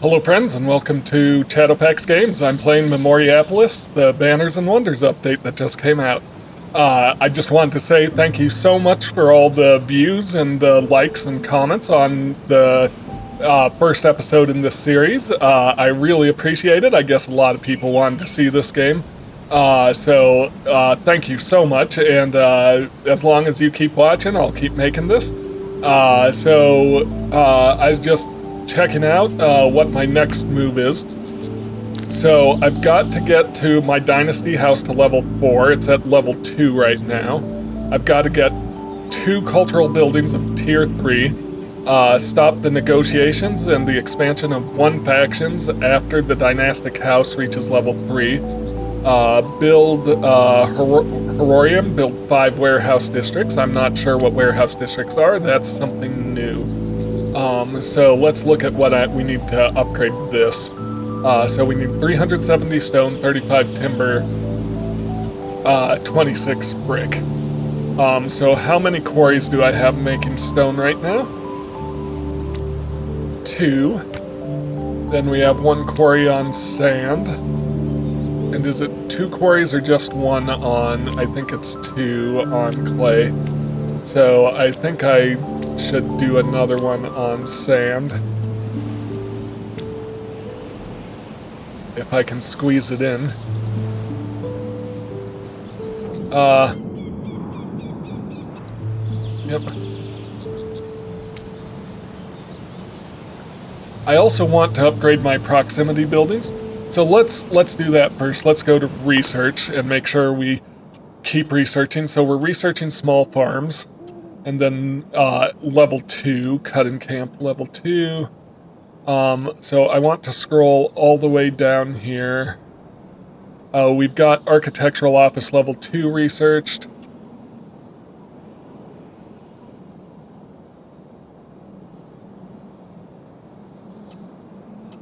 Hello friends and welcome to Shadowfax Games. I'm playing Memoriapolis, the Banners and Wonders update that just came out. I just wanted to say thank you so much for all the views and the likes and comments on the first episode in this series. I really appreciate it. I guess a lot of people wanted to see this game. So thank you so much, and as long as you keep watching, I'll keep making this. I was just checking out what my next move is. So I've got to get to my dynasty house to level 4. It's at level 2 right now. I've got to get 2 cultural buildings of tier 3, stop the negotiations and the expansion of 1 factions after the dynastic house reaches level 3, build Herorium, build 5 warehouse districts. I'm not sure what warehouse districts are. That's something new. So let's look at what we need to upgrade this. So we need 370 stone, 35 timber, 26 brick. So how many quarries do I have making stone right now? 2. Then we have 1 quarry on sand. And is it 2 quarries or just 1 on, I think it's 2 on clay. So I think I should do another one on sand. If I can squeeze it in. Yep. I also want to upgrade my proximity buildings. So let's do that first. Let's go to research and make sure we keep researching. So we're researching small farms. And then level 2, cut and camp level 2. So I want to scroll all the way down here. We've got architectural office level 2 researched.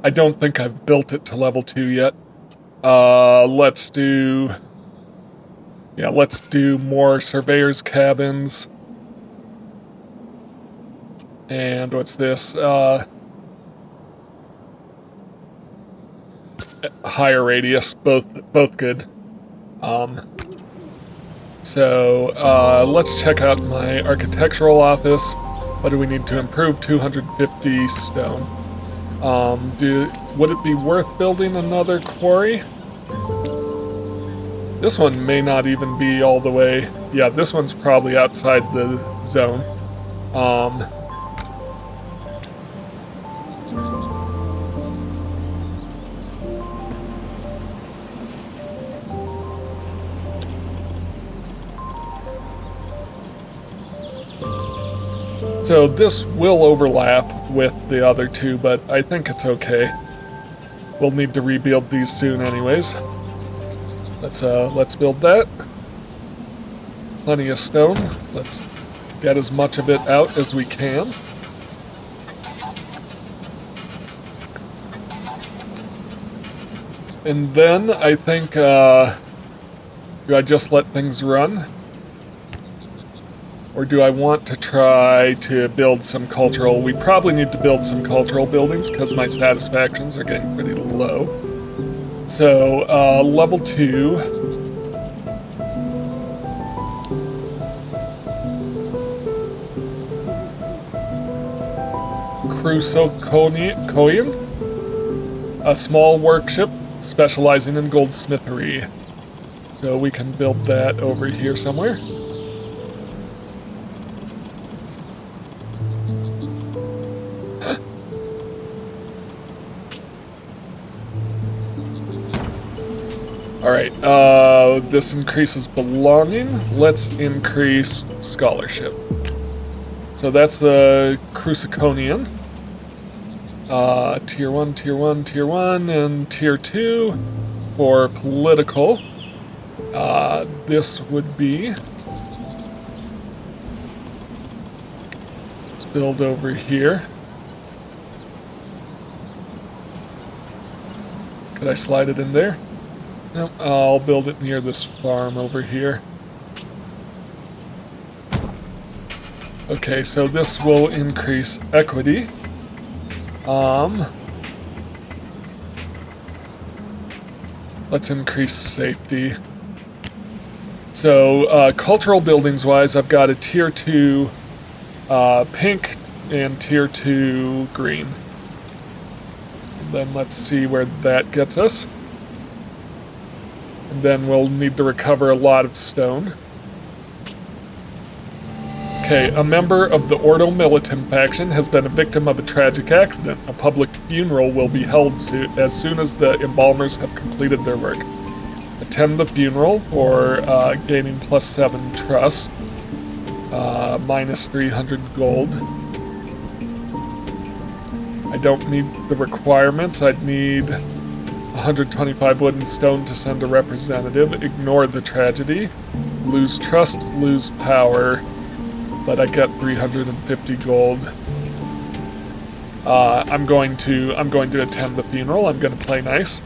I don't think I've built it to level 2 yet. Let's do more surveyors' cabins. And what's this? Higher radius, both good. Let's check out my architectural office. What do we need to improve? 250 stone. Would it be worth building another quarry? This one may not even be all the way. Yeah, this one's probably outside the zone. So this will overlap with the other 2, but I think it's okay. We'll need to rebuild these soon anyways. Let's build that. Plenty of stone. Let's get as much of it out as we can. And then I think, do I just let things run? Or do I want to try to build some cultural? We probably need to build some cultural buildings because my satisfactions are getting pretty low. So, level 2. Crusocoian? A small workshop specializing in goldsmithery. So we can build that over here somewhere. Alright, this increases belonging. Let's increase scholarship. So that's the Crusocoian. Tier 1, Tier 1, Tier 1, and Tier 2 for political. This would be... Let's build over here. Could I slide it in there? Nope, I'll build it near this farm over here. Okay, so this will increase equity. Let's increase safety. So, cultural buildings-wise, I've got a Tier 2 pink and Tier 2 green. And then let's see where that gets us. And then we'll need to recover a lot of stone. Okay, a member of the Ordo Militum faction has been a victim of a tragic accident. A public funeral will be held as soon as the embalmers have completed their work. Attend the funeral for gaining +7 trust, minus 300 gold. I don't need the requirements. I'd need 125 wood and stone to send a representative. Ignore the tragedy. Lose trust, lose power. But I get 350 gold. I'm going to attend the funeral. I'm going to play nice.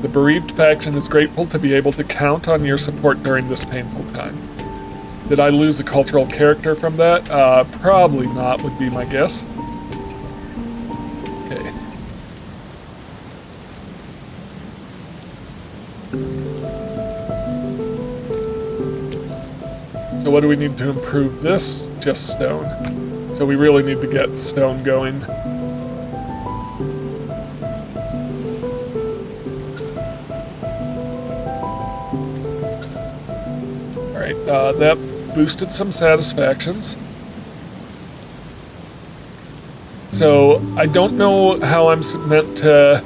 The bereaved faction is grateful to be able to count on your support during this painful time. Did I lose a cultural character from that? Probably not, would be my guess. Okay. So what do we need to improve this? Just stone. So we really need to get stone going. Alright, that boosted some satisfactions. So I don't know how I'm meant to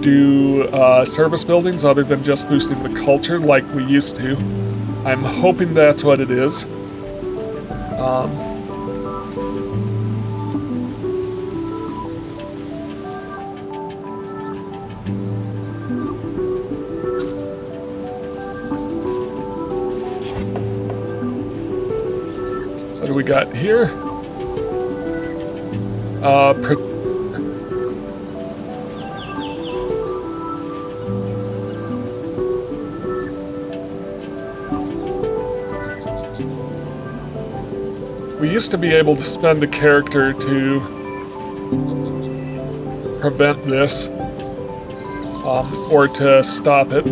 do service buildings other than just boosting the culture like we used to. I'm hoping that's what it is. What do we got here? We used to be able to spend a character to prevent this, or to stop it.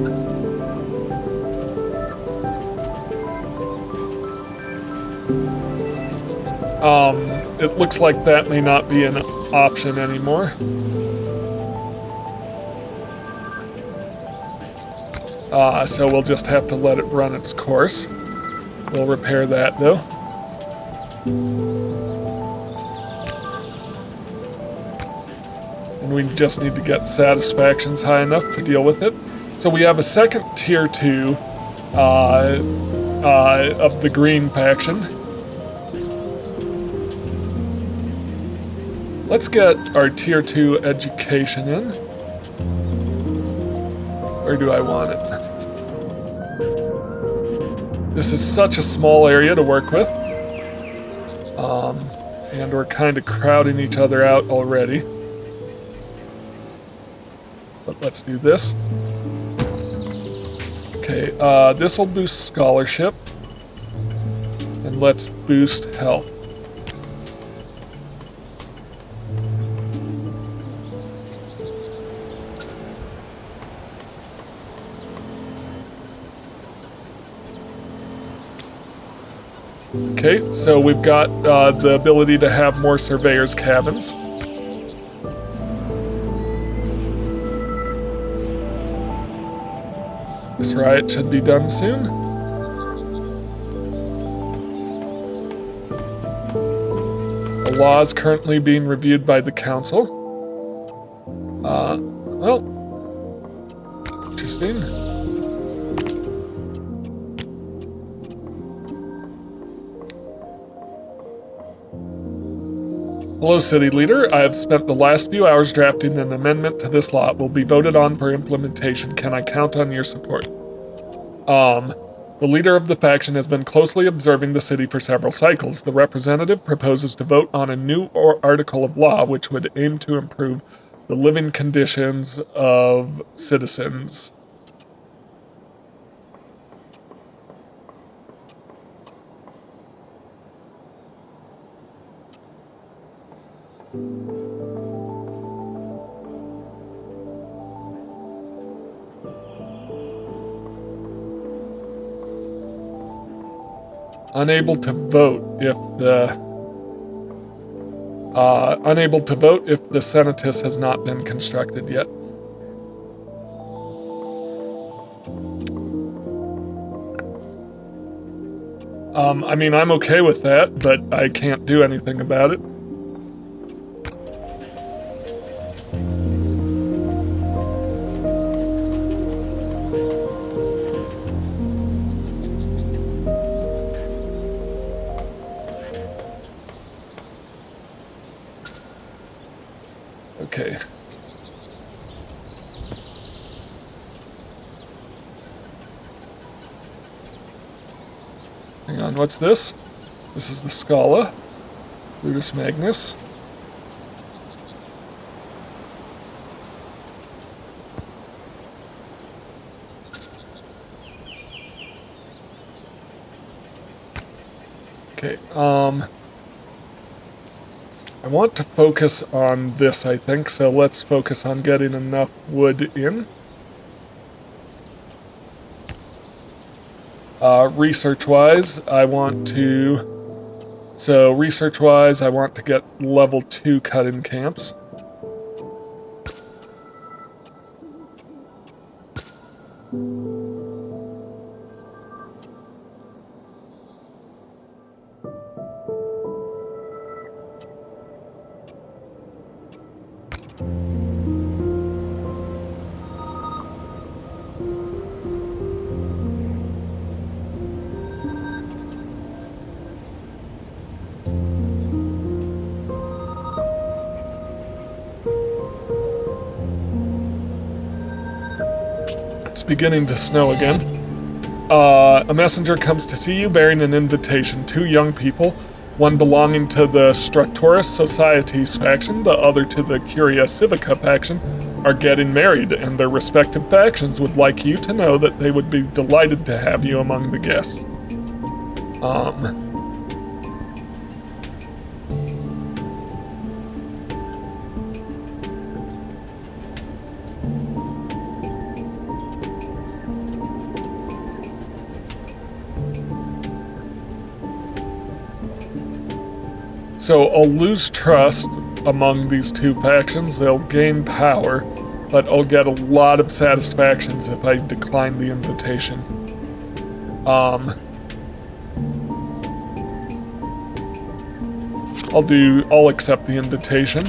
It looks like that may not be an option anymore. So we'll just have to let it run its course. We'll repair that though. And we just need to get satisfactions high enough to deal with it. So we have a second tier 2 of the green faction. Let's get our tier 2 education in. Where do I want it? This is such a small area to work with. And we're kind of crowding each other out already. But let's do this. Okay, this will boost scholarship. And let's boost health. Okay, so we've got the ability to have more surveyors' cabins. This riot should be done soon. The law is currently being reviewed by the council. Well, interesting. Hello, City Leader. I have spent the last few hours drafting an amendment to this law. It will be voted on for implementation. Can I count on your support? The leader of the faction has been closely observing the city for several cycles. The representative proposes to vote on a new article of law which would aim to improve the living conditions of citizens. Unable to vote if the Senatus has not been constructed yet. I mean, I'm okay with that, but I can't do anything about it. Okay. Hang on, what's this? This is the Scala. Ludus Magnus. Okay, I want to focus on this, I think, so let's focus on getting enough wood in. Research-wise, I want to get level 2 cut-in camps. Beginning to snow again. A messenger comes to see you bearing an invitation. 2 young people, one belonging to the Structurus Societies faction, the other to the Curia Civica faction, are getting married, and their respective factions would like you to know that they would be delighted to have you among the guests. So I'll lose trust among these 2 factions, they'll gain power, but I'll get a lot of satisfactions if I decline the invitation. I'll accept the invitation.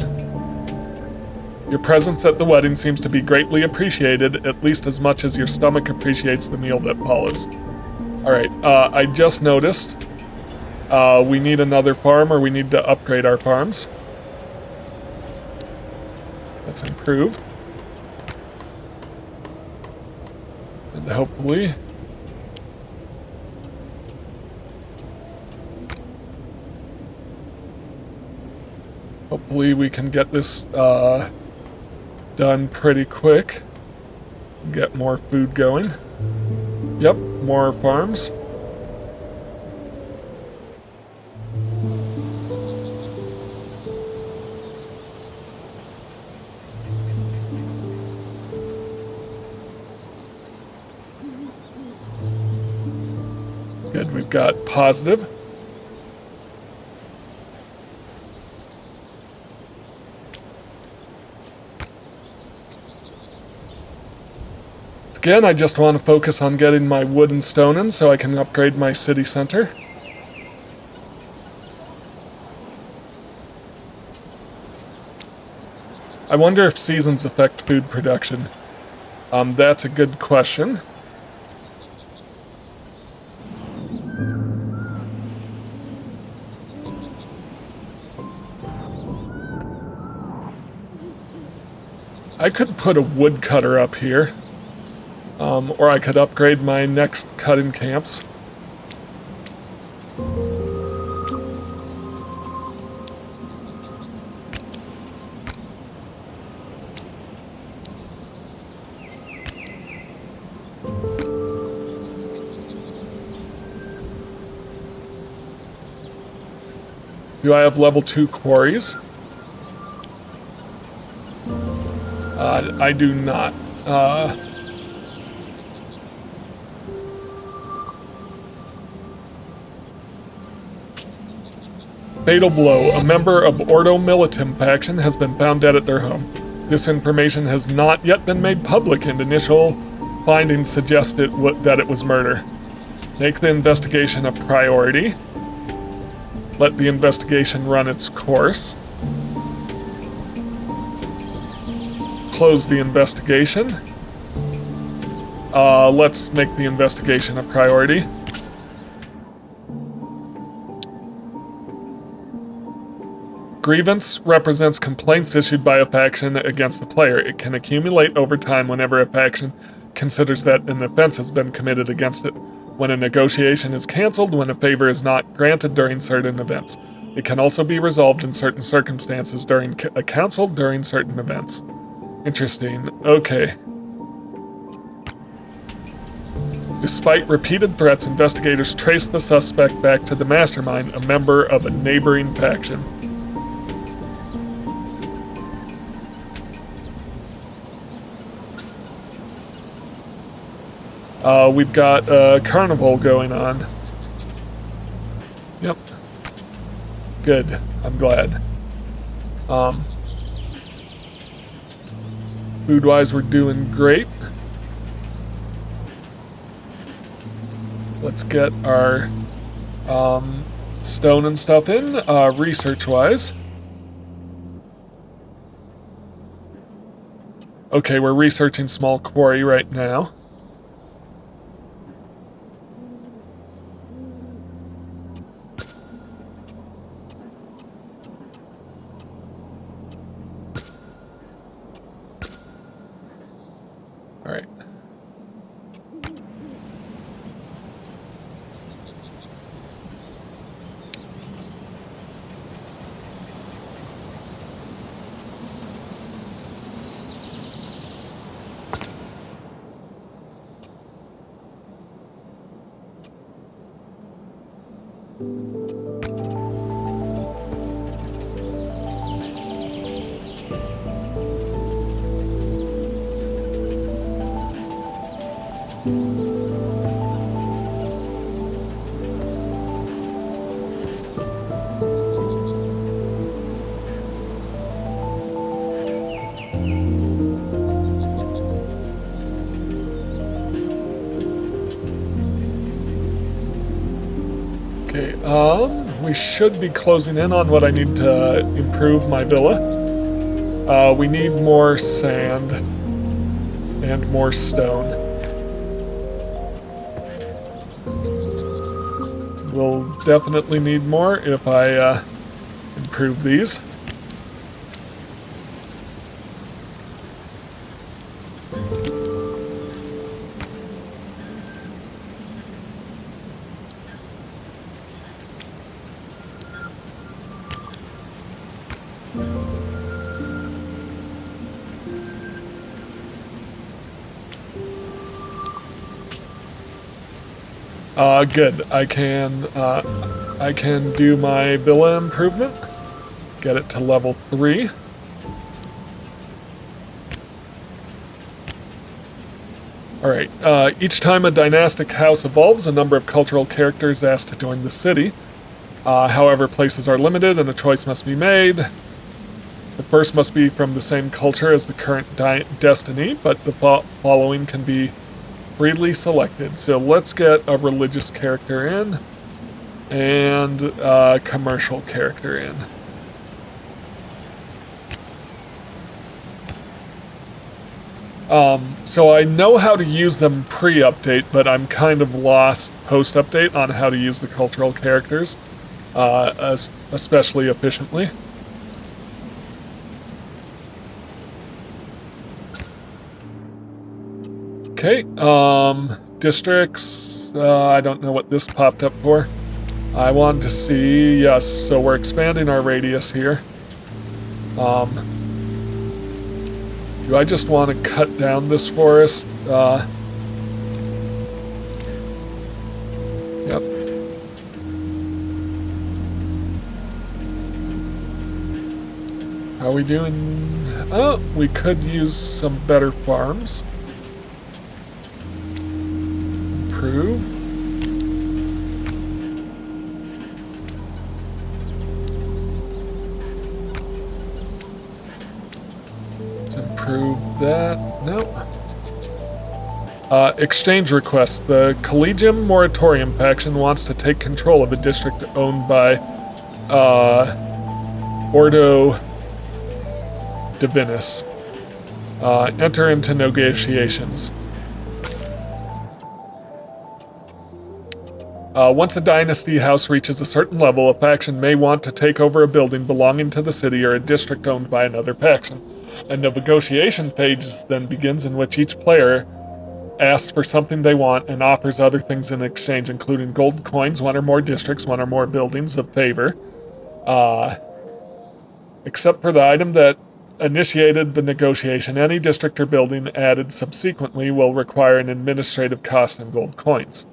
Your presence at the wedding seems to be greatly appreciated, at least as much as your stomach appreciates the meal that follows. Alright, I just noticed we need another farm, or we need to upgrade our farms. Let's improve. And hopefully we can get this done pretty quick. Get more food going. Yep, more farms. Good, we've got positive. Again, I just want to focus on getting my wood and stone in so I can upgrade my city center. I wonder if seasons affect food production. That's a good question. I could put a woodcutter up here. Or I could upgrade my next cut-in camps. Do I have level 2 quarries? I do not. Fatal blow. A member of Ordo Militum faction has been found dead at their home. This information has not yet been made public, and initial findings suggested that it was murder. Make the investigation a priority. Let the investigation run its course. Close the investigation. Let's make the investigation a priority. Grievance represents complaints issued by a faction against the player. It can accumulate over time whenever a faction considers that an offense has been committed against it. When a negotiation is canceled, when a favor is not granted during certain events. It can also be resolved in certain circumstances during a council during certain events. Interesting. Okay. Despite repeated threats, investigators trace the suspect back to the mastermind, a member of a neighboring faction. We've got a carnival going on. Yep. Good. I'm glad. Food-wise, we're doing great. Let's get our stone and stuff in, research-wise. Okay, we're researching small quarry right now. All right. Okay, we should be closing in on what I need to improve my villa. We need more sand and more stone. We'll definitely need more if I improve these. Good. I can do my villa improvement. Get it to level 3. Alright, each time a dynastic house evolves, a number of cultural characters asked to join the city. However, places are limited and a choice must be made. The first must be from the same culture as the current destiny, but the following can be freely selected. So let's get a religious character in and a commercial character in. So I know how to use them pre-update, but I'm kind of lost post-update on how to use the cultural characters, especially efficiently. Okay, districts, I don't know what this popped up for. I wanted to see, yes, so we're expanding our radius here. Do I just want to cut down this forest? Yep. How are we doing? Oh, we could use some better farms. Improve. that. No. Exchange request. The Collegium Moratorium faction wants to take control of a district owned by Ordo Divinus. Enter into negotiations. Once a dynasty house reaches a certain level, a faction may want to take over a building belonging to the city or a district owned by another faction. A negotiation phase then begins, in which each player asks for something they want and offers other things in exchange, including gold coins, one or more districts, one or more buildings of favor. Except for the item that initiated the negotiation, any district or building added subsequently will require an administrative cost in gold coins.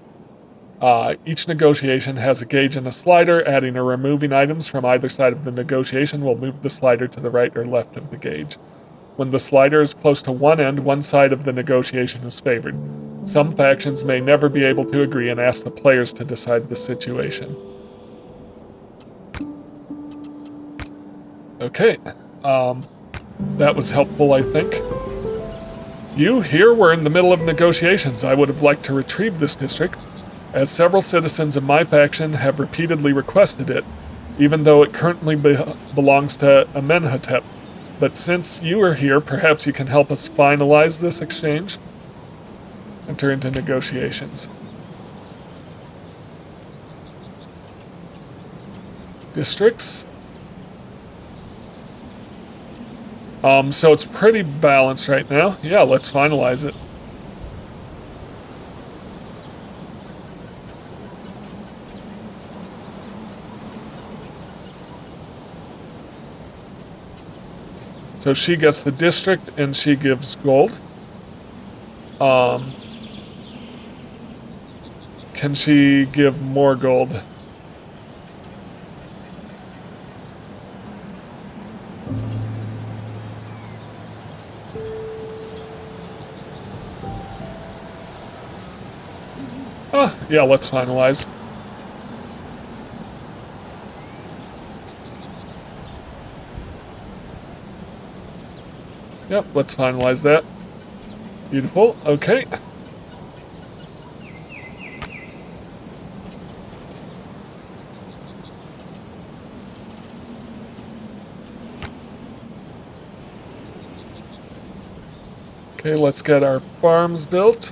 Each negotiation has a gauge and a slider. Adding or removing items from either side of the negotiation will move the slider to the right or left of the gauge. When the slider is close to one end, one side of the negotiation is favored. Some factions may never be able to agree and ask the players to decide the situation. Okay, that was helpful, I think. You, here, we're in the middle of negotiations. I would have liked to retrieve this district, as several citizens of my faction have repeatedly requested it, even though it currently belongs to Amenhotep. But since you are here, perhaps you can help us finalize this exchange? Enter into negotiations. Districts? So it's pretty balanced right now. Yeah, let's finalize it. So she gets the district and she gives gold. Can she give more gold? Yeah, let's finalize. Yep, let's finalize that. Beautiful, okay. Okay, let's get our farms built.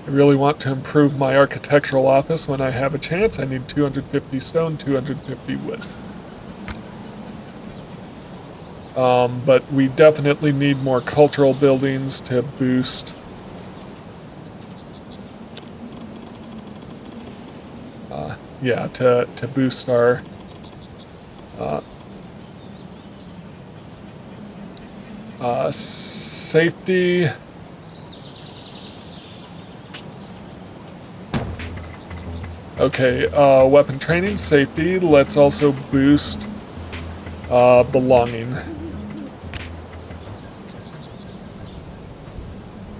I really want to improve my architectural office when I have a chance. I need 250 stone, 250 wood. But we definitely need more cultural buildings to boost to boost our safety. Okay, weapon training, safety. Let's also boost belonging.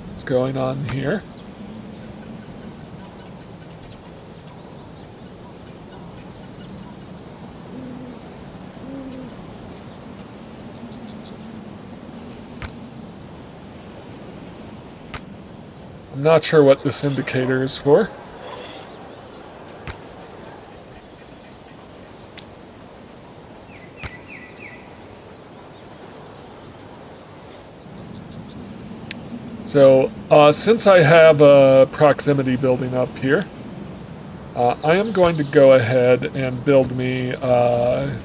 What's going on here? I'm not sure what this indicator is for. So, since I have a proximity building up here, I am going to go ahead and build me a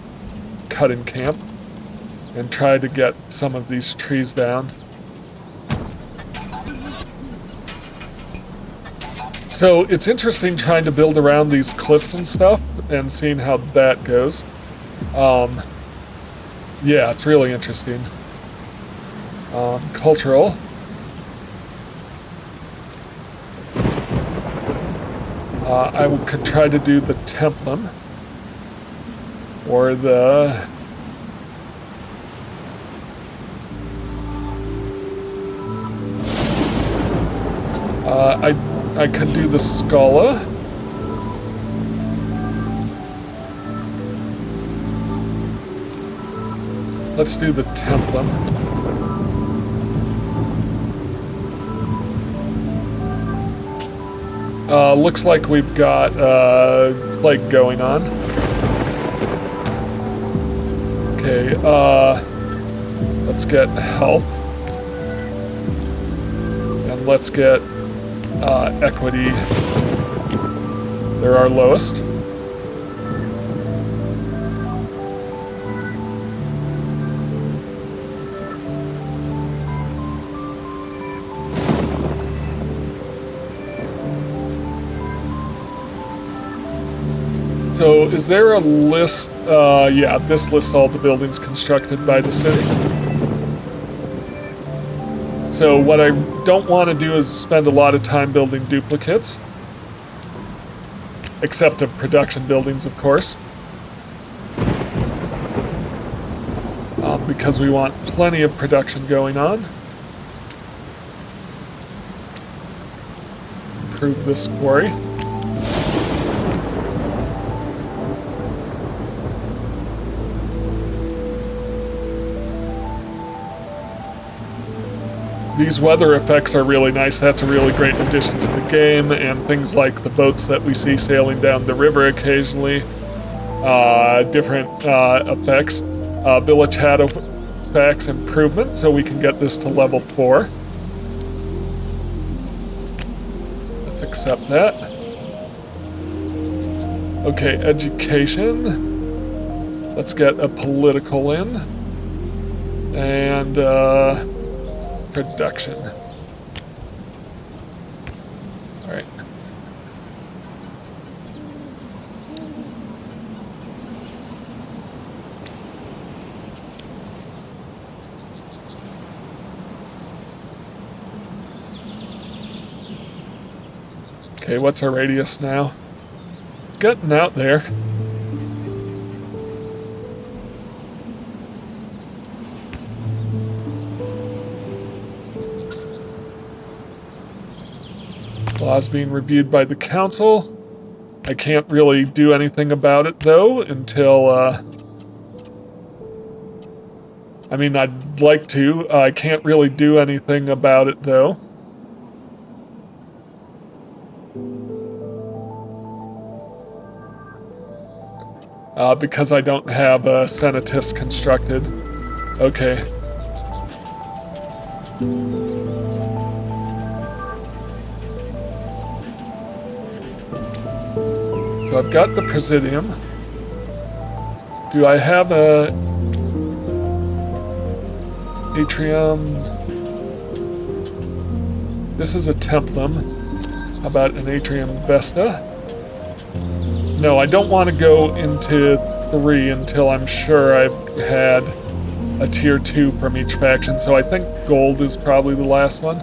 cutting camp and try to get some of these trees down. So, it's interesting trying to build around these cliffs and stuff and seeing how that goes. Yeah, it's really interesting. Cultural. I could try to do the templum, or the... I could do the Scala. Let's do the Templum. Looks like we've got plague going on. Okay, let's get health. And let's get equity. They're our lowest. So is there a list? Yeah, this lists all the buildings constructed by the city. So what I don't want to do is spend a lot of time building duplicates. Except of production buildings, of course. Because we want plenty of production going on. Improve this quarry. These weather effects are really nice. That's a really great addition to the game, and things like the boats that we see sailing down the river occasionally, different effects. Village Halifax improvement, so we can get this to level 4. Let's accept that. Okay, education. Let's get a political in. And, production. All right. Okay, what's our radius now? It's getting out there. Laws being reviewed by the council. I can't really do anything about it, though, until, I mean, I'd like to. I can't really do anything about it, though. Because I don't have a Senatus constructed. Okay. So I've got the Presidium. Do I have a atrium? This is a Templum. How about an atrium Vesta? No, I don't want to go into 3 until I'm sure I've had a tier 2 from each faction, so I think gold is probably the last one.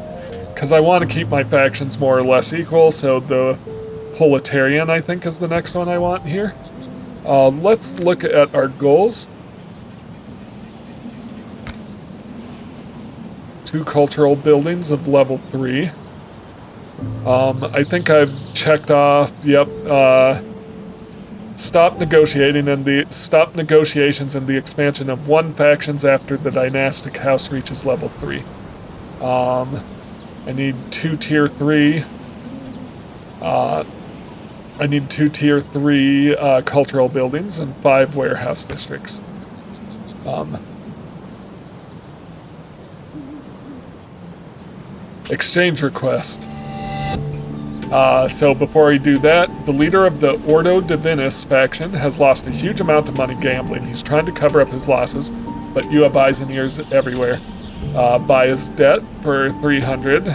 Because I want to keep my factions more or less equal, so the Proletarian, I think, is the next one I want here. Let's look at our goals. 2 cultural buildings of level 3. I think I've checked off, yep, stop negotiations and the expansion of 1 factions after the dynastic house reaches level 3. I need 2 tier 3. I need 2 tier 3 cultural buildings and 5 warehouse districts. Exchange request. So before I do that, the leader of the Ordo Divinis faction has lost a huge amount of money gambling. He's trying to cover up his losses, but you have eyes and ears everywhere. Buy his debt for 300.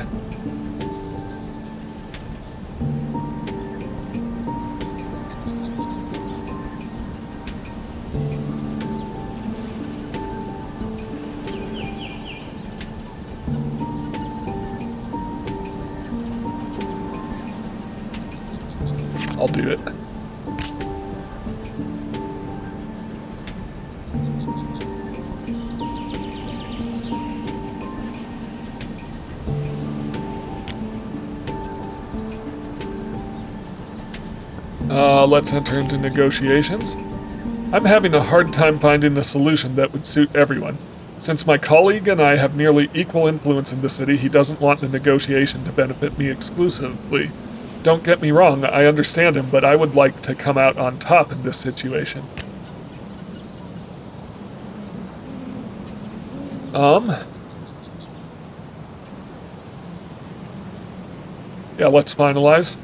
I'll do it. Let's enter into negotiations. I'm having a hard time finding a solution that would suit everyone. Since my colleague and I have nearly equal influence in the city, he doesn't want the negotiation to benefit me exclusively. Don't get me wrong, I understand him, but I would like to come out on top in this situation. Yeah, let's finalize.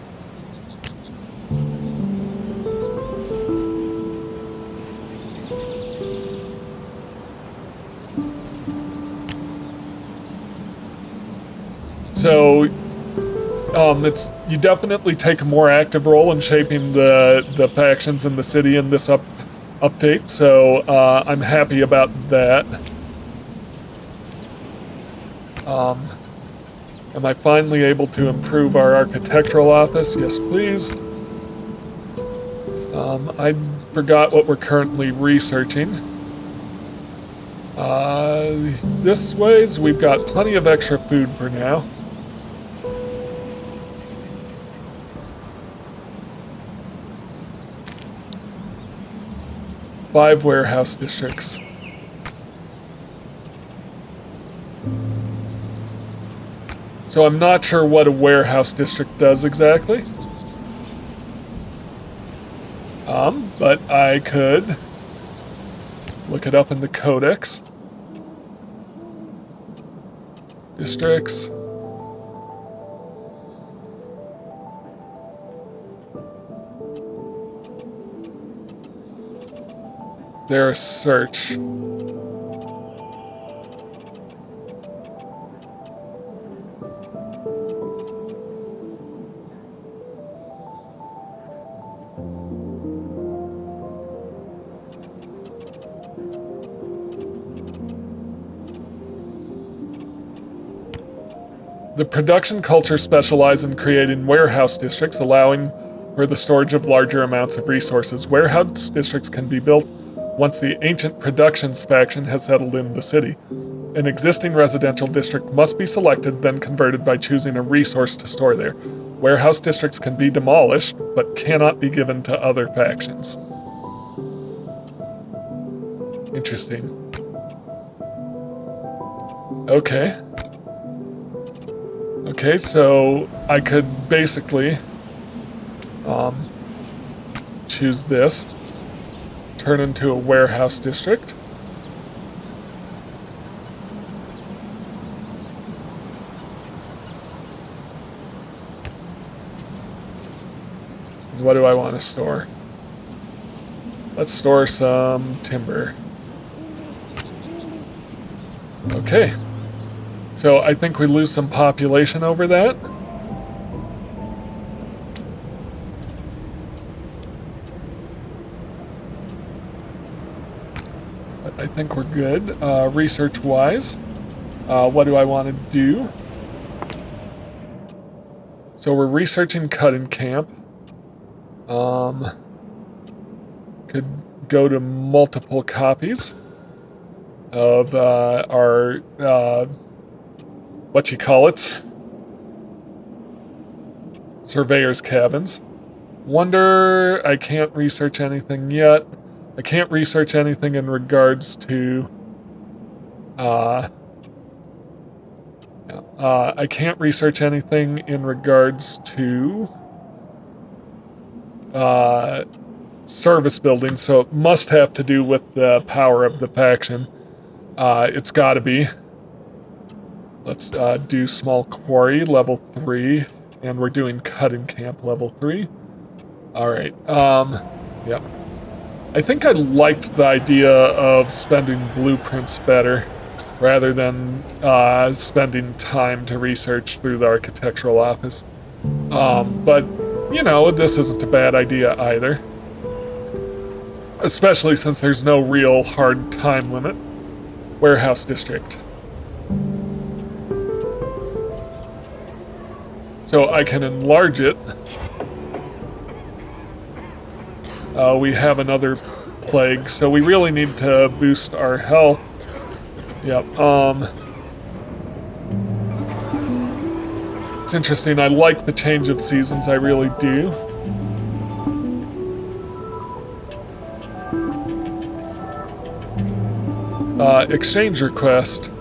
So, you definitely take a more active role in shaping the factions in the city in this update, so I'm happy about that. Am I finally able to improve our architectural office? Yes, please. I forgot what we're currently researching. This ways, we've got plenty of extra food for now. Five warehouse districts. So I'm not sure what a warehouse district does exactly. But I could look it up in the codex. Districts. Is there a search? The production culture specializes in creating warehouse districts, allowing for the storage of larger amounts of resources. Warehouse districts can be built once the ancient productions faction has settled in the city. An existing residential district must be selected, then converted by choosing a resource to store there. Warehouse districts can be demolished, but cannot be given to other factions. Interesting. Okay. Okay, so I could basically choose this, turn into a warehouse district. And what do I want to store? Let's store some timber. Okay. So I think we lose some population over that. But I think we're good. Research-wise, what do I want to do? So we're researching cutting camp. Could go to multiple copies of our surveyor's cabins. Wonder, I can't research anything yet. I can't research anything in regards to I can't research anything in regards to service buildings, so it must have to do with the power of the faction. It's gotta be. Let's do small quarry level 3, and we're doing cutting camp level 3. Alright, yep. I think I liked the idea of spending blueprints better, rather than spending time to research through the architectural office. But, you know, this isn't a bad idea either. Especially since there's no real hard time limit. Warehouse district. So I can enlarge it. We have another plague, so we really need to boost our health. Yep, it's interesting, I like the change of seasons, I really do. Exchange request.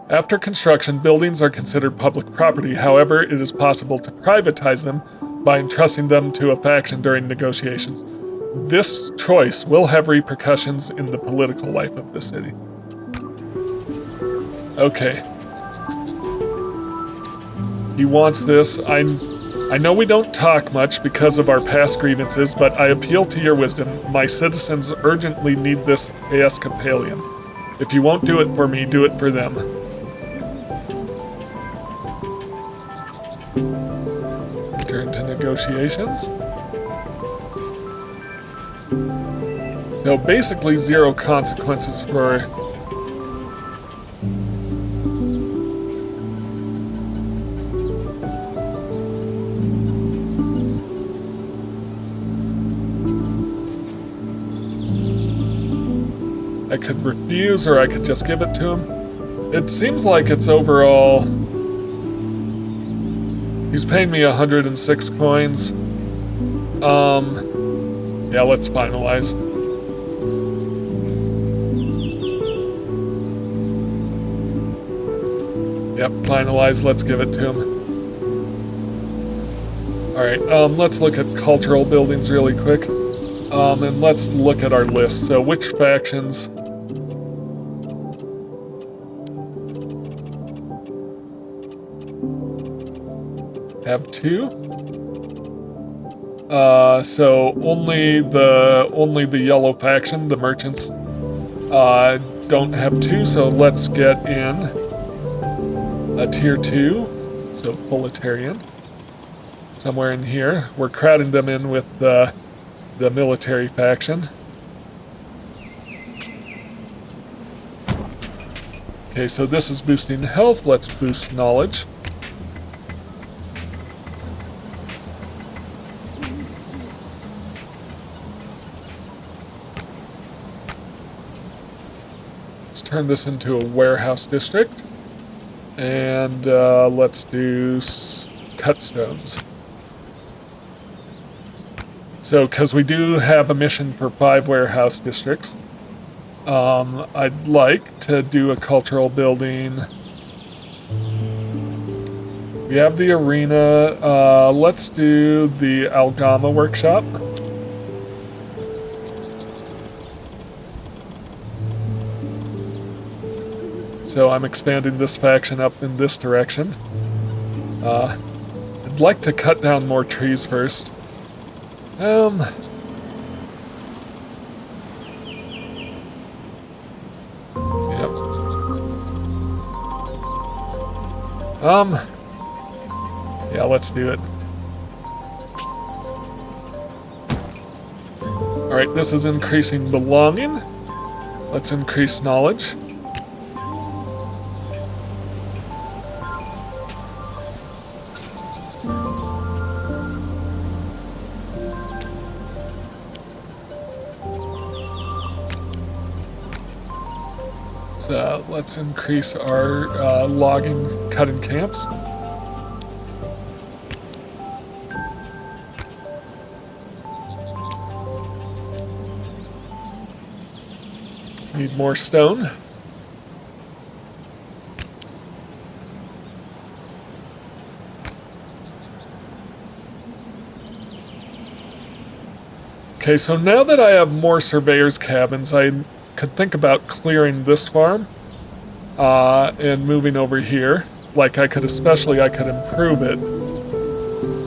After construction, buildings are considered public property. However, it is possible to privatize them by entrusting them to a faction during negotiations. This choice will have repercussions in the political life of the city. Okay. He wants this. I know we don't talk much because of our past grievances, but I appeal to your wisdom. My citizens urgently need this Episcopalian. If you won't do it for me, do it for them. Return to negotiations. So basically 0 consequences for... I could refuse or I could just give it to him. It seems like it's overall... He's paying me 106 coins. Yeah, let's finalize. Yep, finalize, let's give it to him. Alright, let's look at cultural buildings really quick. And let's look at our list. So which factions... have 2? So only the yellow faction, the merchants, don't have 2, so let's get in a tier 2, so proletarian, somewhere in here. We're crowding them in with the military faction. Okay, so this is boosting health, let's boost knowledge. Turn this into a warehouse district, and let's do cut stones. So, because we do have a mission for 5 warehouse districts, I'd like to do a cultural building. We have the arena. Let's do the Algama workshop. So I'm expanding this faction up in this direction. I'd like to cut down more trees first. Yeah, let's do it. Alright, this is increasing belonging. Let's increase knowledge. Let's increase our logging cutting camps. Need more stone. Okay, so now that I have more surveyors' cabins, I could think about clearing this farm and moving over here. Like I could improve it,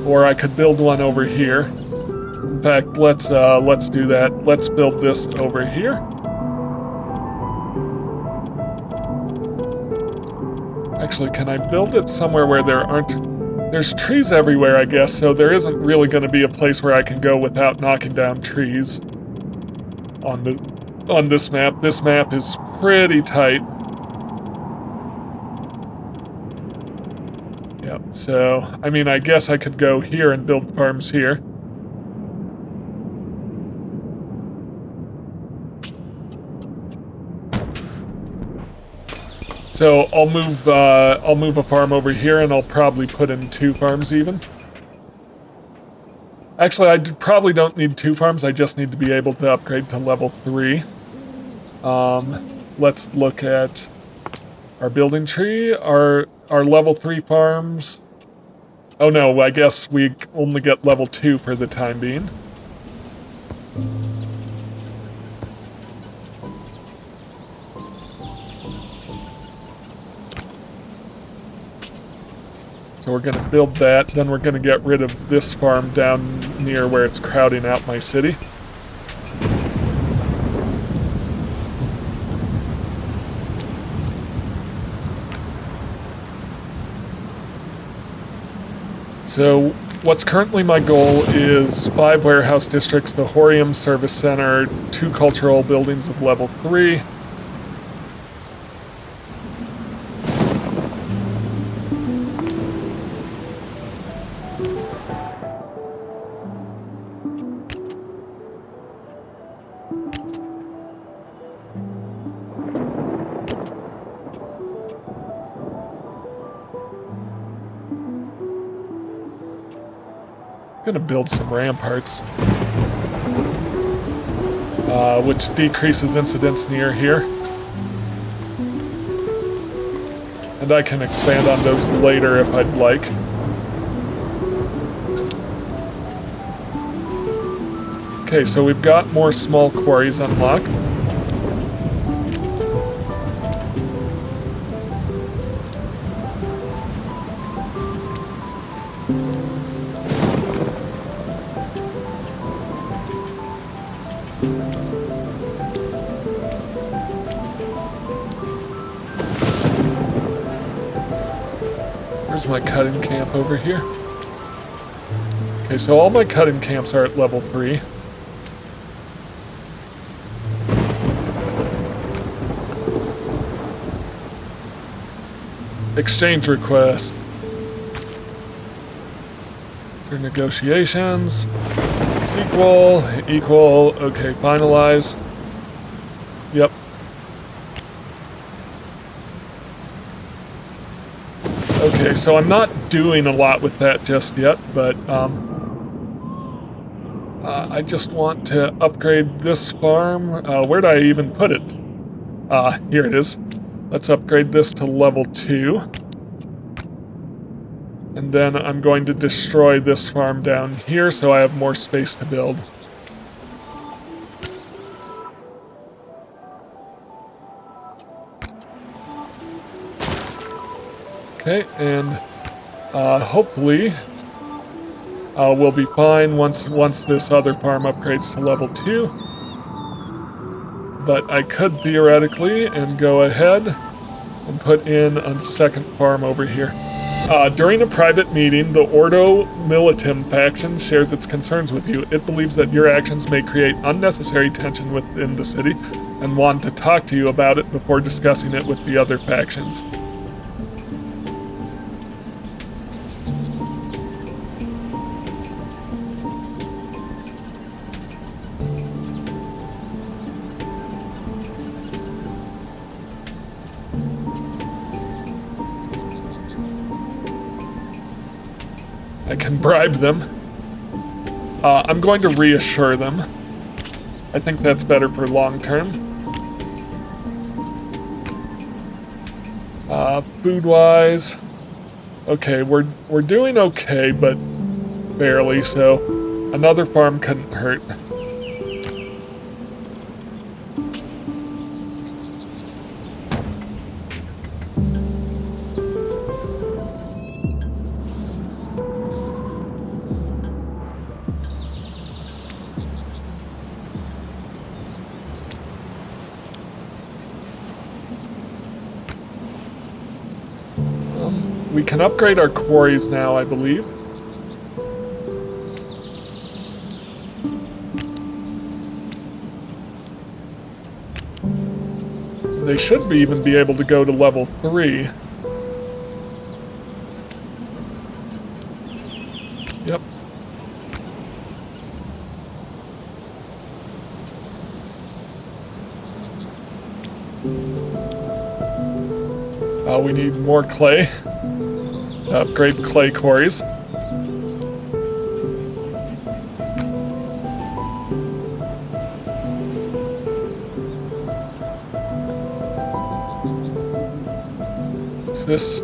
or I could build one over here. In fact, let's do that. Let's build this over here. Actually, can I build it somewhere where there's trees everywhere, I guess, so there isn't really going to be a place where I can go without knocking down trees on this map. This map is pretty tight. Yep, so, I mean, I guess I could go here and build farms here. So I'll move a farm over here, and I'll probably put in 2 farms even. Actually, probably don't need 2 farms. I just need to be able to upgrade to level 3. Let's look at our building tree. Our level 3 farms... Oh no, I guess we only get level 2 for the time being. So we're going to build that, then we're going to get rid of this farm down near where it's crowding out my city. So what's currently my goal is 5 warehouse districts, the Horium Service Center, 2 cultural buildings of level 3, gonna build some ramparts, which decreases incidents near here. And I can expand on those later if I'd like. Okay, so we've got more small quarries unlocked. Where's my cutting camp over here? Okay, so all my cutting camps are at level 3. Exchange request. For negotiations. It's equal, okay, finalize. Yep. Okay, so I'm not doing a lot with that just yet, but I just want to upgrade this farm. Where did I even put it? Here it is. Let's upgrade this to level 2. And then I'm going to destroy this farm down here so I have more space to build. Okay, and hopefully we'll be fine once this other farm upgrades to level 2. But I could theoretically and go ahead and put in a second farm over here. During a private meeting, the Ordo Militum faction shares its concerns with you. It believes that your actions may create unnecessary tension within the city and want to talk to you about it before discussing it with the other factions. I can bribe them. I'm going to reassure them. I think that's better for long term. Food-wise, okay, we're doing okay, but barely, so another farm couldn't hurt. We can upgrade our quarries now, I believe. They should even be able to go to level 3. Yep. We need more clay. Upgrade clay quarries. this?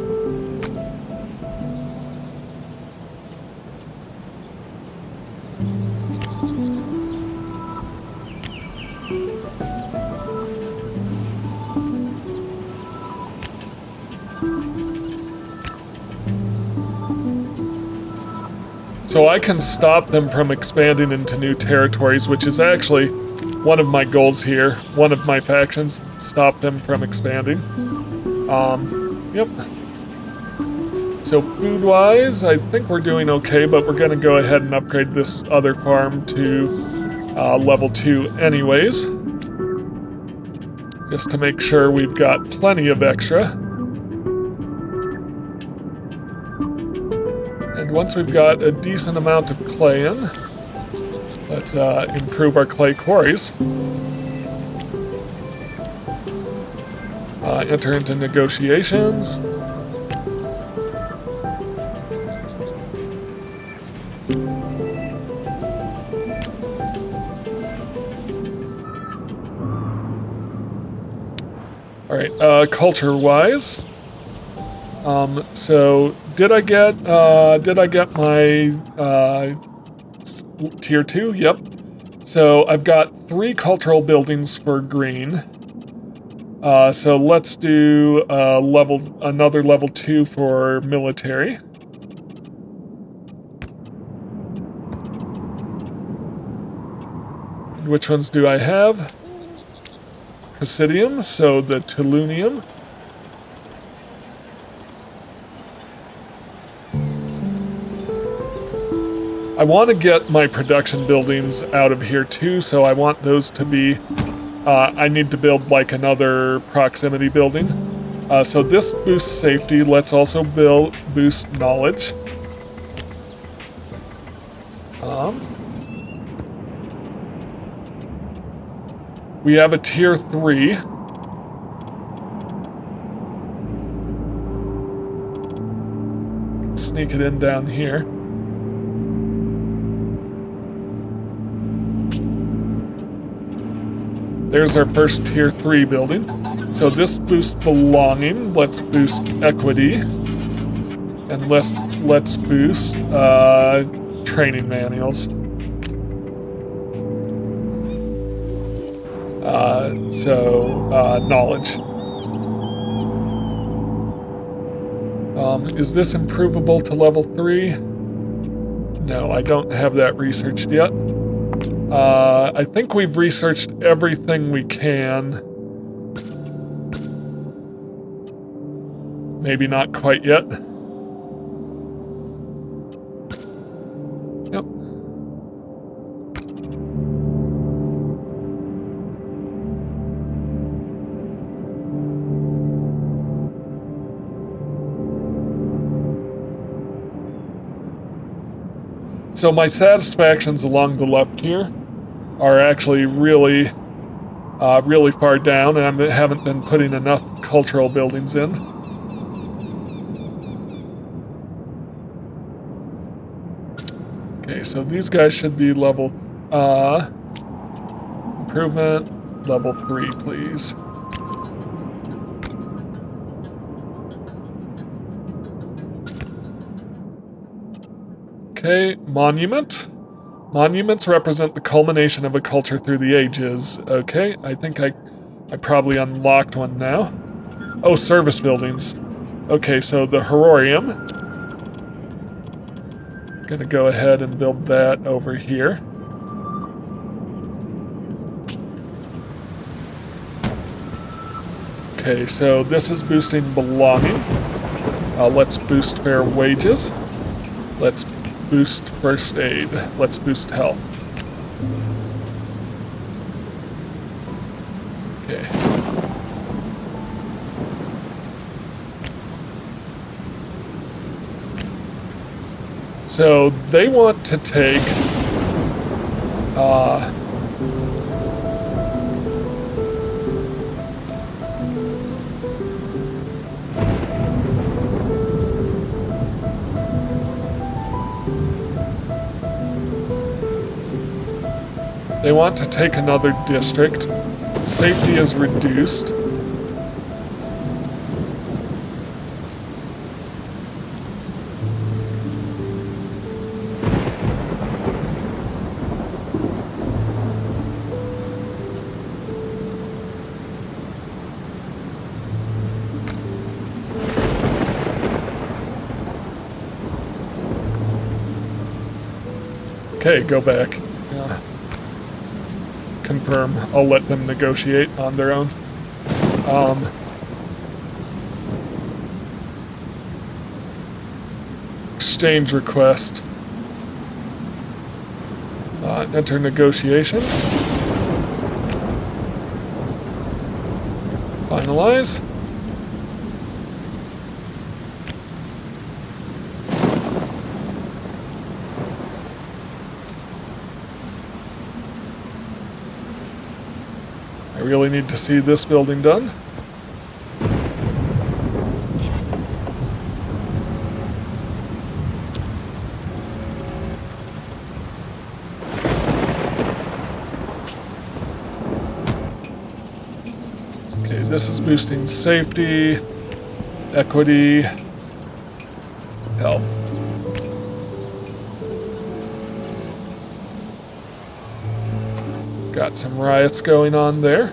So I can stop them from expanding into new territories, which is actually one of my goals here. One of my factions, stop them from expanding. Yep. So food-wise, I think we're doing okay, but we're gonna go ahead and upgrade this other farm to level 2 anyways. Just to make sure we've got plenty of extra. And once we've got a decent amount of clay in, let's improve our clay quarries. Enter into negotiations. All right, culture-wise, so did I get my tier 2? Yep. So I've got 3 cultural buildings for green. So let's do another level 2 for military. Which ones do I have? Presidium, so the Tulunium. I want to get my production buildings out of here too, so I want those to be, I need to build like another proximity building. So this boosts safety, let's also boost knowledge. We have a tier 3. Sneak it in down here. There's our first tier 3 building. So this boosts belonging. Let's boost equity. And let's boost training manuals. Knowledge. Is this improvable to level 3? No, I don't have that researched yet. I think we've researched everything we can. Maybe not quite yet. Yep. So my satisfactions along the left here are actually really far down, and I haven't been putting enough cultural buildings in. Okay, so these guys should be level improvement level 3, please. Okay, monument. Monuments represent the culmination of a culture through the ages. Okay, I think I probably unlocked one now. Oh, service buildings. Okay, so the Hororium. Gonna go ahead and build that over here. Okay, so this is boosting belonging. Let's boost fair wages. Let's boost first aid. Let's boost health. Okay. So they want to take they want to take another district. Safety is reduced. Okay, go back. Confirm. I'll let them negotiate on their own. Exchange request. Enter negotiations. Finalize. I really need to see this building done. Okay, this is boosting safety, equity, health. Got some riots going on there.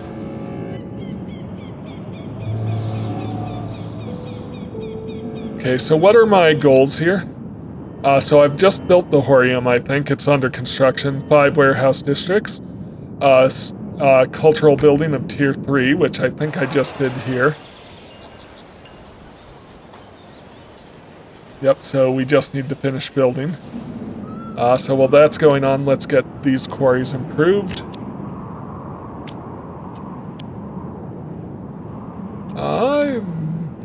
Okay, so what are my goals here? So I've just built the Horium, I think. It's under construction. 5 warehouse districts. Cultural building of tier 3, which I think I just did here. Yep, so we just need to finish building. So while that's going on, let's get these quarries improved.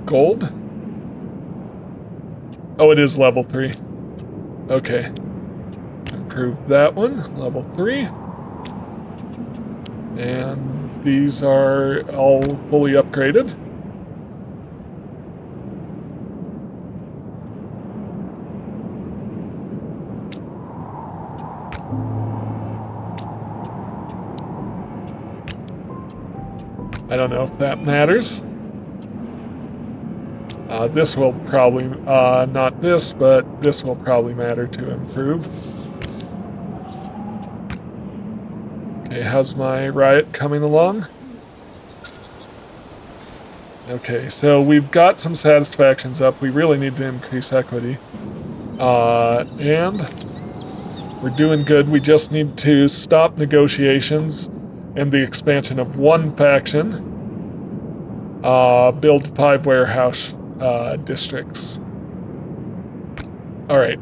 Gold? Oh, it is level 3. Okay. Improve that one. Level 3. And these are all fully upgraded. I don't know if that matters. This will probably, not this, but this will probably matter to improve. Okay, how's my riot coming along? Okay, so we've got some satisfactions up. We really need to increase equity. And we're doing good. We just need to stop negotiations and the expansion of one faction. Build 5 warehouse districts. Alright,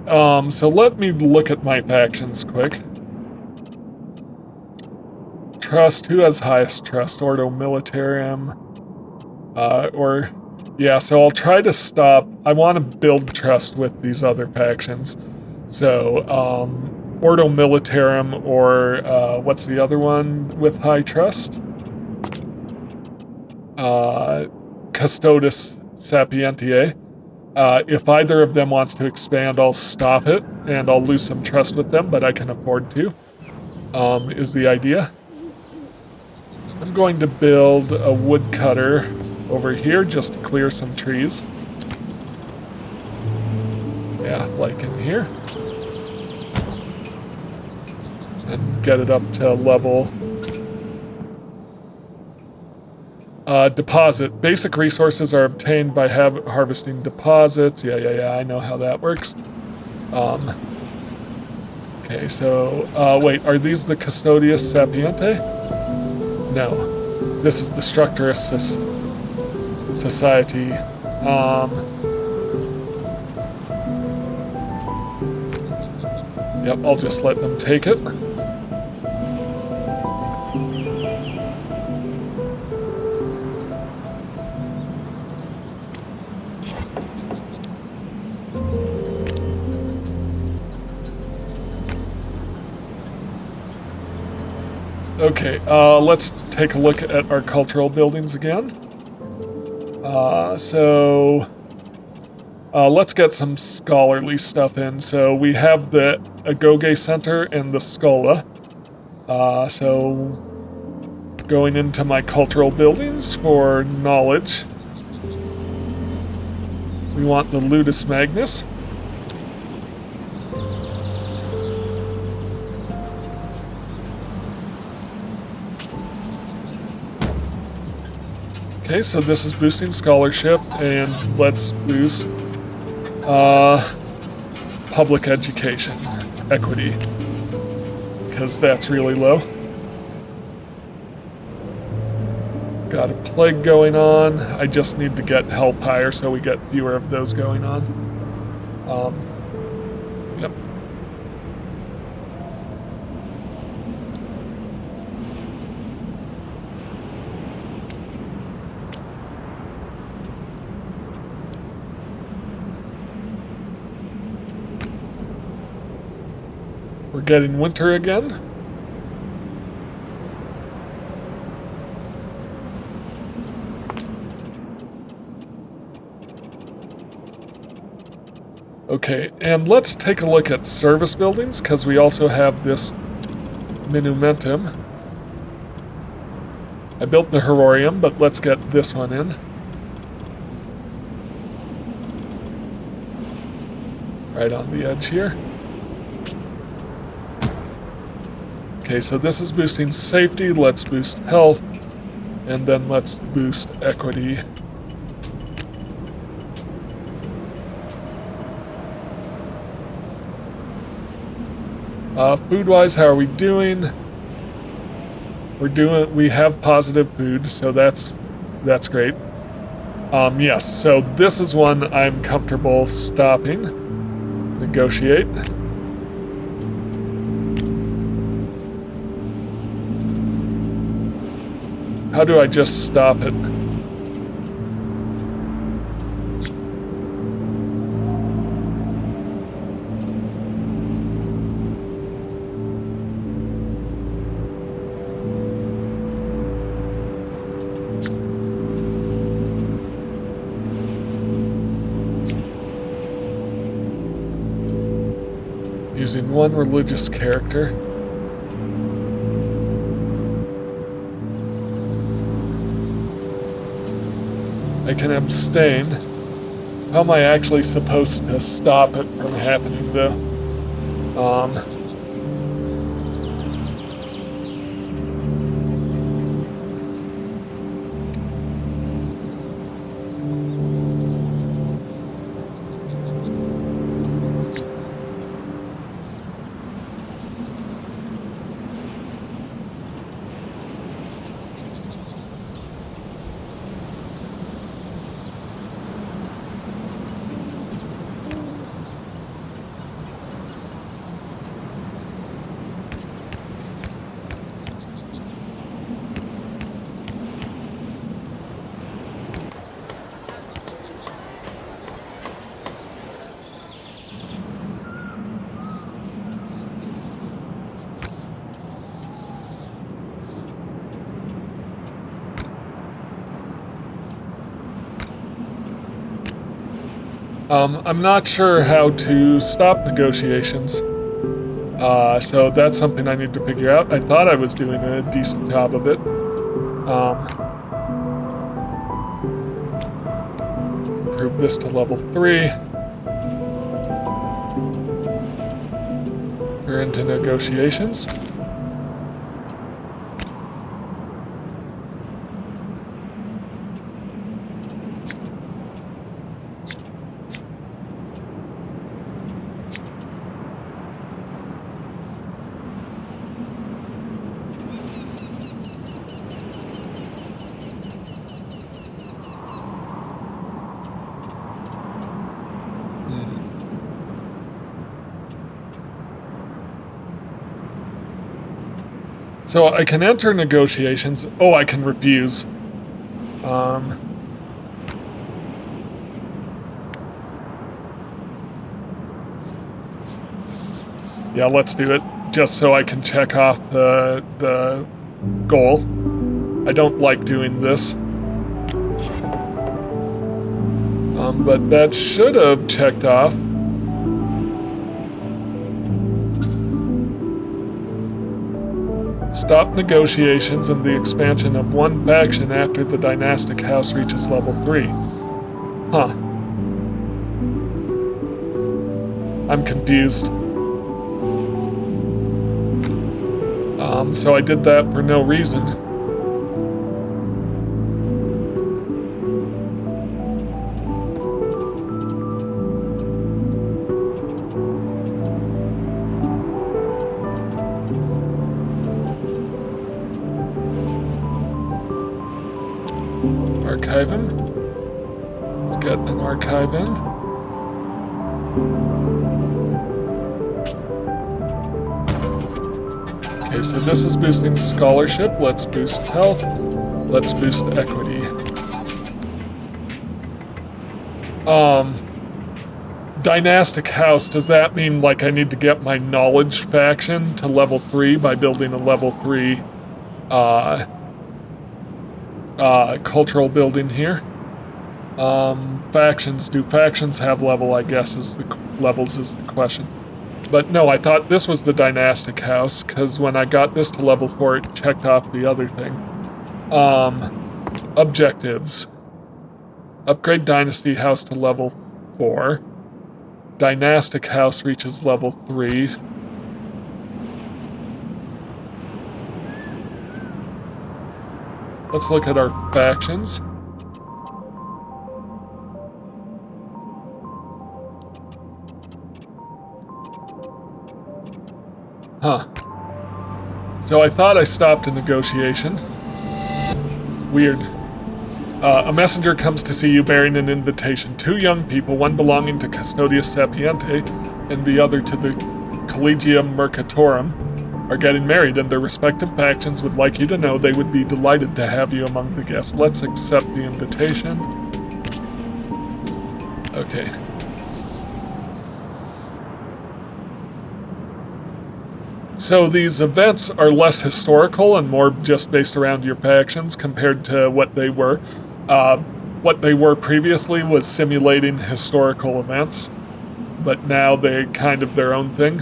so let me look at my factions quick. Trust, who has highest trust? Ordo Militarium. Yeah, so I'll try to stop. I want to build trust with these other factions. So, Ordo Militarum, or what's the other one with high trust? Custodes Sapientiae. If either of them wants to expand, I'll stop it, and I'll lose some trust with them, but I can afford to, is the idea. I'm going to build a woodcutter over here just to clear some trees. Yeah, like in here. And get it up to level. Deposit. Basic resources are obtained by harvesting deposits. Yeah, I know how that works. Okay, so, wait, are these the Custodes Sapientiae? No. This is the Structurous Society. Yep, I'll just let them take it. Okay, let's take a look at our cultural buildings again. Let's get some scholarly stuff in. So we have the Agoge Center and the Schola. So going into my cultural buildings for knowledge. We want the Ludus Magnus. Okay, so this is boosting scholarship, and let's boost public education, equity. because that's really low. Got a plague going on. I just need to get health higher so we get fewer of those going on. Yep. We're getting winter again. Okay, and let's take a look at service buildings, because we also have this monumentum. I built the Herorium, but let's get this one in. Right on the edge here. Okay, so this is boosting safety, let's boost health, and then let's boost equity. Food-wise, how are we doing? We have positive food, so that's great. Yes, so this is one I'm comfortable stopping. Negotiate. How do I just stop it? Using one religious character. I can abstain. How am I actually supposed to stop it from happening though? I'm not sure how to stop negotiations, so that's something I need to figure out. I thought I was doing a decent job of it. Improve this to level 3. We're into negotiations. So I can enter negotiations. Oh, I can refuse. Yeah, let's do it, just so I can check off the goal. I don't like doing this. But that should have checked off. Stop negotiations and the expansion of one faction after the dynastic house reaches level 3. Huh. I'm confused. So I did that for no reason. archive him. Let's get an archive in. Okay, so this is boosting scholarship. Let's boost health. Let's boost equity. Dynastic house, does that mean like I need to get my knowledge faction to level 3 by building a level 3 cultural building here? Factions, do factions have level, I guess is the question. But no, I thought this was the dynastic house, because when I got this to level 4, it checked off the other thing. Objectives. Upgrade dynasty house to level 4. Dynastic house reaches level 3. Let's look at our factions. Huh. So I thought I stopped a negotiation. Weird. A messenger comes to see you bearing an invitation. 2 young people, one belonging to Custodia Sapiente and the other to the Collegium Mercatorum, are getting married, and their respective factions would like you to know they would be delighted to have you among the guests. Let's accept the invitation. Okay. So these events are less historical and more just based around your factions compared to what they were. What they were previously was simulating historical events, but now they're kind of their own thing.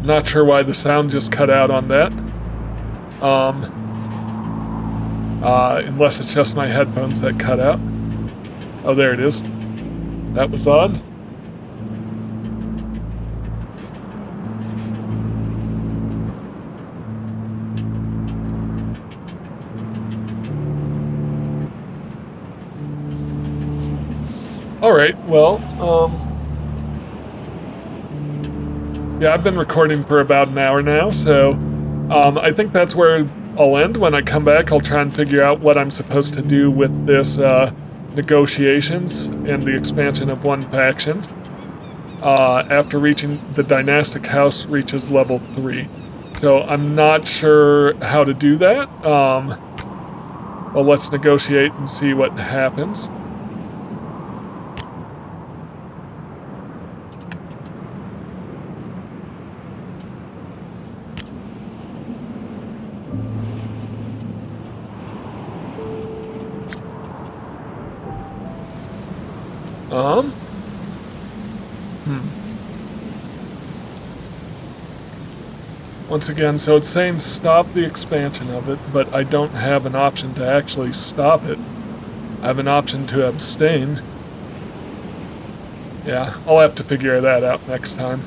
Not sure why the sound just cut out on that. Unless it's just my headphones that cut out. Oh, there it is. That was odd. Alright, well, yeah, I've been recording for about an hour now, so I think that's where I'll end. When I come back, I'll try and figure out what I'm supposed to do with this negotiations and the expansion of one faction. After reaching the dynastic house reaches level 3. So I'm not sure how to do that. Well, let's negotiate and see what happens. Once again, so it's saying stop the expansion of it, but I don't have an option to actually stop it. I have an option to abstain. Yeah, I'll have to figure that out next time.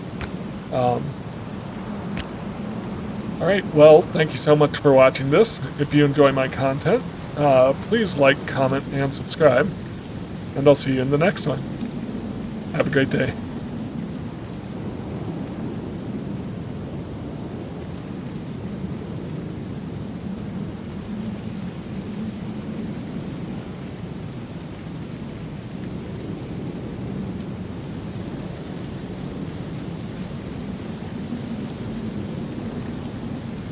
Alright, well, thank you so much for watching this. If you enjoy my content, please like, comment, and subscribe. And I'll see you in the next one. Have a great day.